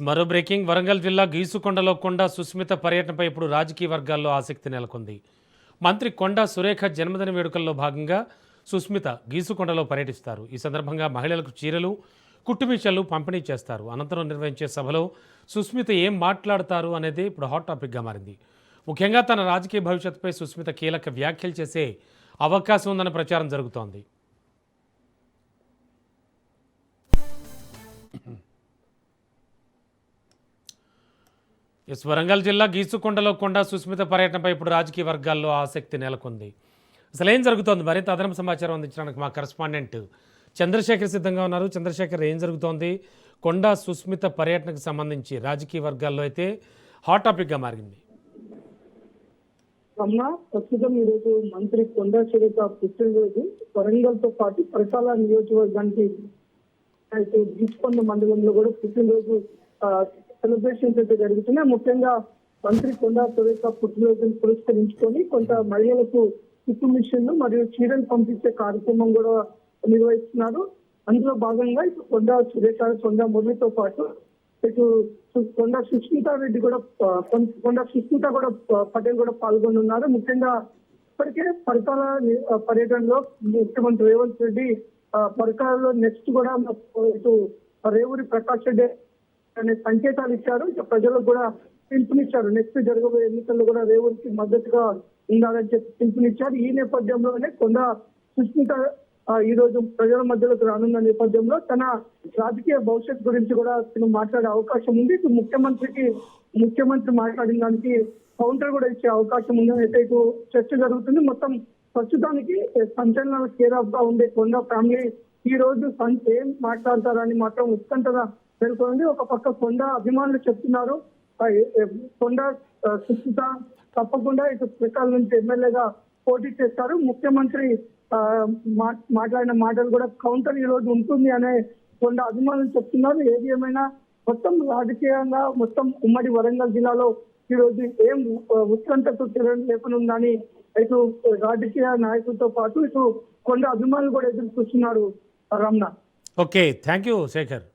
మరో బ్రేకింగ్. వరంగల్ జిల్లా గీసుకొండలో కొండా సుస్మిత పర్యటనపై ఇప్పుడు రాజకీయ వర్గాల్లో ఆసక్తి నెలకొంది. మంత్రి కొండా సురేఖ జన్మదిన వేడుకల్లో భాగంగా సుస్మిత గీసుకొండలో పర్యటిస్తారు. ఈ సందర్భంగా మహిళలకు చీరలు, కుట్టుమిషన్లు పంపిణీ చేస్తారు. అనంతరం నిర్వహించే సభలో సుస్మిత ఏం మాట్లాడతారు అనేది ఇప్పుడు హాట్ టాపిక్గా మారింది. ముఖ్యంగా తన రాజకీయ భవిష్యత్తుపై సుస్మిత కీలక వ్యాఖ్యలు చేసే అవకాశం ఉందన్న ప్రచారం జరుగుతోంది. వరంగల్ జిల్లా గీసుకొండలో కొండా సుస్మిత పర్యటనపై ఇప్పుడు రాజకీయ వర్గాల్లో ఆసక్తి నెలకొంది. అసలు ఏం జరుగుతోంది? మరింత అదనపు సమాచారం అందించడానికి మా కరెస్పాండెంట్ చంద్రశేఖర్ సిద్ధంగా ఉన్నారు. చంద్రశేఖర్, ఏం జరుగుతోంది? కొండా సుస్మిత పర్యటనకు సంబంధించి రాజకీయ వర్గాల్లో అయితే హాట్ టాపిక్గా మారింది. ప్రస్తుతం ఈరోజు మంత్రి కొండా సురేఖ పుట్టినరోజు వరంగల్తో పాటు పరిసర నియోజకవర్గానికి అయితే గీసుకొండ మండలంలో కూడా పుట్టినరోజు సెలబ్రేషన్స్ అయితే జరుగుతున్నాయి. ముఖ్యంగా మంత్రి కొండా సురేఖ పుట్టినరోజును పురస్కరించుకొని కొంత మహిళలకు కుట్టు మిషన్లు మరియు చీరలు పంపించే కార్యక్రమం కూడా నిర్వహిస్తున్నారు. అందులో భాగంగా ఇటు కొండా సురేఖ, కొండా మురళితో పాటు ఇటు కొండా సుస్మిత రెడ్డి కూడా కొండా సుస్మిత కూడా పటేల్ కూడా పాల్గొని ఉన్నారు. ముఖ్యంగా ఇప్పటికే పరకాల పర్యటనలో ముఖ్యమంత్రి రేవంత్ రెడ్డి పరకాలలో నెక్స్ట్ కూడా ఇటు రేవూరి ప్రకాష్ రెడ్డి అనే సంకేతాలు ఇచ్చారు. ఇక ప్రజలకు కూడా పిలుపునిచ్చారు. నెక్స్ట్ జరగబోయే ఎన్నికల్లో కూడా రేవంత్కి మద్దతుగా ఉండాలని చెప్పి పిలుపునిచ్చారు. ఈ నేపథ్యంలోనే కొండా సుస్మిత ఈ రోజు ప్రజల మధ్యలోకి రానున్న నేపథ్యంలో తన రాజకీయ భవిష్యత్ గురించి కూడా తను మాట్లాడే అవకాశం ఉంది. ఇటు ముఖ్యమంత్రి మాట్లాడిన దానికి కౌంటర్ కూడా ఇచ్చే అవకాశం ఉందని అయితే ఇటు చర్చ జరుగుతుంది. మొత్తం ప్రస్తుతానికి సంచలనాల కేర్ ఆఫ్ గా ఉండే కొండా ఫ్యామిలీ ఈ రోజు ఏం మాట్లాడతారని మాత్రం ఉత్కంఠగా పేర్కొంది. ఒక పక్క కొండా అభిమానులు చెప్తున్నారు కొండా సుస్మిత తప్పకుండా ఇటు శ్రీకాకుళం నుంచి ఎమ్మెల్యేగా పోటీ చేస్తారు. ముఖ్యమంత్రి మాట్లాడిన మాటలు కూడా కౌంటర్ ఈ రోజు ఉంటుంది అనే కొండా అభిమానులు చెప్తున్నారు. ఏది ఏమైనా మొత్తం రాజకీయంగా మొత్తం ఉమ్మడి వరంగల్ జిల్లాలో ఈ రోజు ఏం ఉత్కంఠతో లేపనుందని ఇటు రాజకీయ నాయకులతో పాటు ఇటు కొండా అభిమానులు కూడా ఎదురు చూస్తున్నారు. Ramana. Okay, thank you Shekhar.